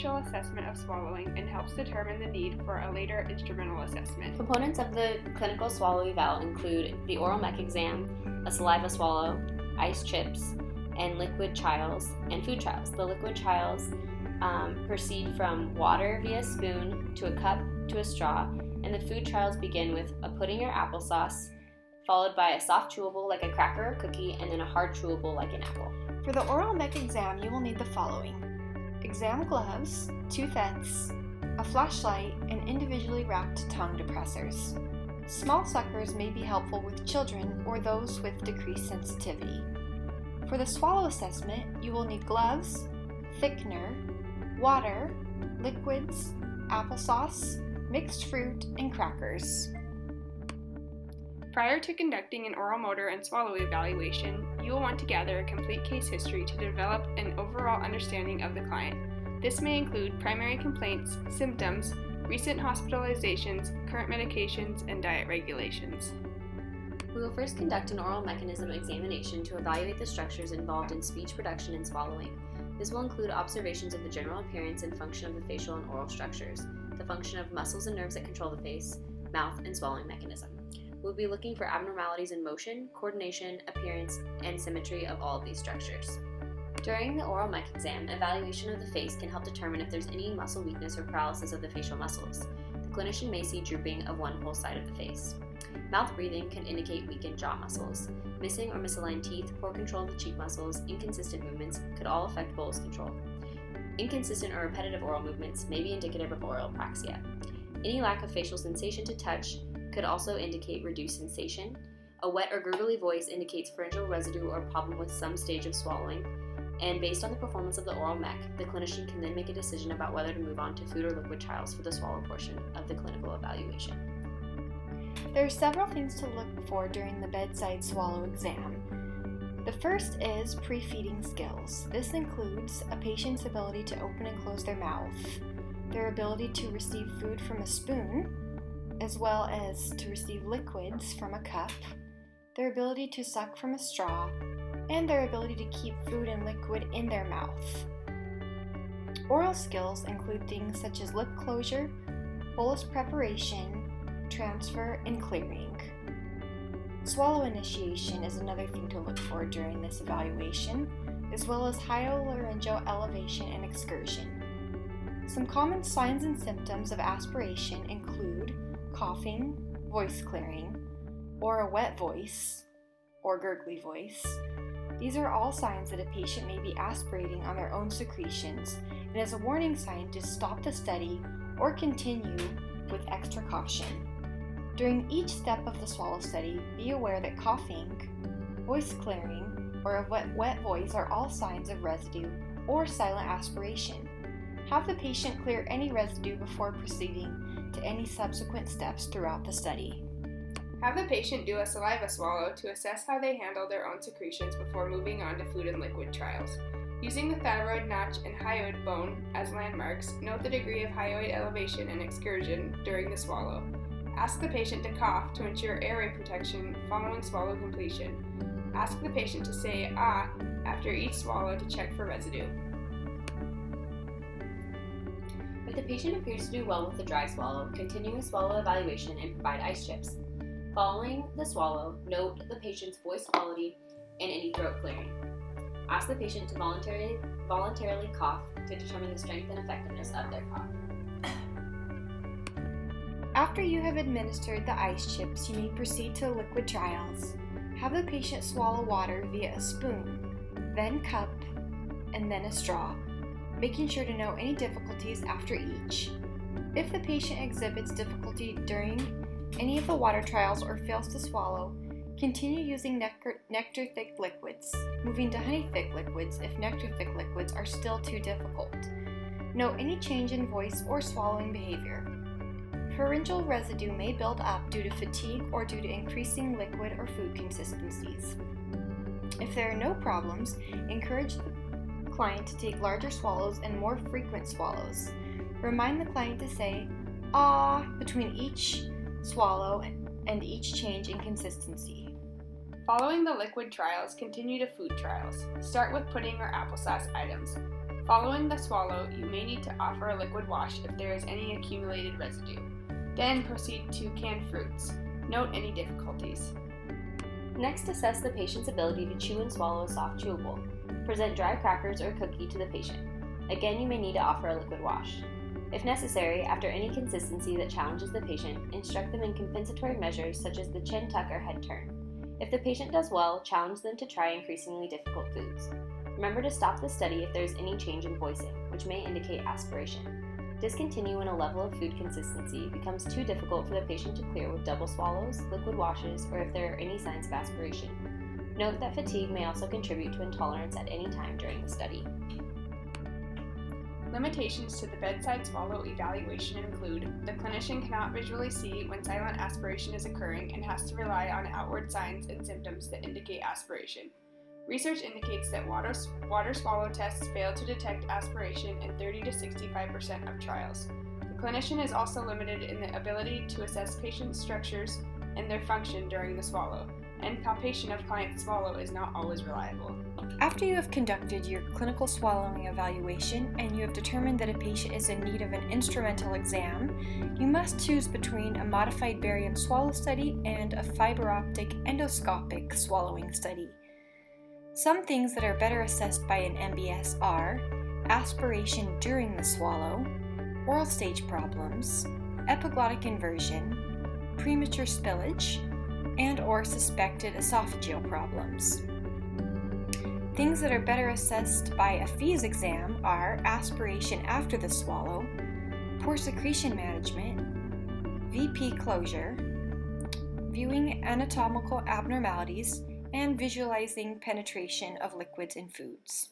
initial assessment of swallowing and helps determine the need for a later instrumental assessment. Components of the clinical swallow eval include the oral mech exam, a saliva swallow, ice chips, and liquid trials and food trials. The liquid trials proceed from water via spoon to a cup to a straw, and the food trials begin with a pudding or applesauce, followed by a soft chewable like a cracker or cookie, and then a hard chewable like an apple. For the oral mech exam, you will need the following: exam gloves, toothettes, a flashlight, and individually wrapped tongue depressors. Small suckers may be helpful with children or those with decreased sensitivity. For the swallow assessment, you will need gloves, thickener, water, liquids, applesauce, mixed fruit, and crackers. Prior to conducting an oral motor and swallow evaluation, you will want to gather a complete case history to develop an overall understanding of the client. This may include primary complaints, symptoms, recent hospitalizations, current medications, and diet regulations. We will first conduct an oral mechanism examination to evaluate the structures involved in speech production and swallowing. This will include observations of the general appearance and function of the facial and oral structures, the function of muscles and nerves that control the face, mouth, and swallowing mechanism. We'll be looking for abnormalities in motion, coordination, appearance, and symmetry of all of these structures. During the oral mech exam, evaluation of the face can help determine if there's any muscle weakness or paralysis of the facial muscles. The clinician may see drooping of one whole side of the face. Mouth breathing can indicate weakened jaw muscles. Missing or misaligned teeth, poor control of the cheek muscles, inconsistent movements could all affect bolus control. Inconsistent or repetitive oral movements may be indicative of oral apraxia. Any lack of facial sensation to touch could also indicate reduced sensation. A wet or gurgly voice indicates pharyngeal residue or problem with some stage of swallowing. And based on the performance of the oral mech, the clinician can then make a decision about whether to move on to food or liquid trials for the swallow portion of the clinical evaluation. There are several things to look for during the bedside swallow exam. The first is pre-feeding skills. This includes a patient's ability to open and close their mouth, their ability to receive food from a spoon, as well as to receive liquids from a cup, their ability to suck from a straw, and their ability to keep food and liquid in their mouth. Oral skills include things such as lip closure, bolus preparation, transfer, and clearing. Swallow initiation is another thing to look for during this evaluation, as well as hyolaryngeal elevation and excursion. Some common signs and symptoms of aspiration include coughing, voice clearing, or a wet voice, or gurgly voice. These are all signs that a patient may be aspirating on their own secretions, and is a warning sign to stop the study or continue with extra caution. During each step of the swallow study, be aware that coughing, voice clearing, or a wet voice are all signs of residue or silent aspiration. Have the patient clear any residue before proceeding to any subsequent steps throughout the study. Have the patient do a saliva swallow to assess how they handle their own secretions before moving on to food and liquid trials. Using the thyroid notch and hyoid bone as landmarks, note the degree of hyoid elevation and excursion during the swallow. Ask the patient to cough to ensure airway protection following swallow completion. Ask the patient to say "ah" after each swallow to check for residue. If the patient appears to do well with the dry swallow, continue a swallow evaluation and provide ice chips. Following the swallow, note the patient's voice quality and any throat clearing. Ask the patient to voluntarily cough to determine the strength and effectiveness of their cough. After you have administered the ice chips, you may proceed to liquid trials. Have the patient swallow water via a spoon, then cup, and then a straw, making sure to note any difficulties after each. If the patient exhibits difficulty during any of the water trials or fails to swallow, continue using nectar-thick liquids, moving to honey-thick liquids if nectar-thick liquids are still too difficult. Note any change in voice or swallowing behavior. Pharyngeal residue may build up due to fatigue or due to increasing liquid or food consistencies. If there are no problems, encourage the client to take larger swallows and more frequent swallows. Remind the client to say "ah" between each swallow and each change in consistency. Following the liquid trials, continue to food trials. Start with pudding or applesauce items. Following the swallow, you may need to offer a liquid wash if there is any accumulated residue. Then proceed to canned fruits. Note any difficulties. Next, assess the patient's ability to chew and swallow a soft chewable. Present dry crackers or cookie to the patient. Again, you may need to offer a liquid wash. If necessary, after any consistency that challenges the patient, instruct them in compensatory measures such as the chin tuck or head turn. If the patient does well, challenge them to try increasingly difficult foods. Remember to stop the study if there is any change in voicing, which may indicate aspiration. Discontinue when a level of food consistency becomes too difficult for the patient to clear with double swallows, liquid washes, or if there are any signs of aspiration. Note that fatigue may also contribute to intolerance at any time during the study. Limitations to the bedside swallow evaluation include the clinician cannot visually see when silent aspiration is occurring and has to rely on outward signs and symptoms that indicate aspiration. Research indicates that water swallow tests fail to detect aspiration in 30 to 65% of trials. The clinician is also limited in the ability to assess patient structures and their function during the swallow, and palpation of client's swallow is not always reliable. After you have conducted your clinical swallowing evaluation and you have determined that a patient is in need of an instrumental exam, you must choose between a modified barium swallow study and a fiber optic endoscopic swallowing study. Some things that are better assessed by an MBS are aspiration during the swallow, oral stage problems, epiglottic inversion, premature spillage, and/or suspected esophageal problems. Things that are better assessed by a FEES exam are aspiration after the swallow, poor secretion management, VP closure, viewing anatomical abnormalities, and visualizing penetration of liquids in foods.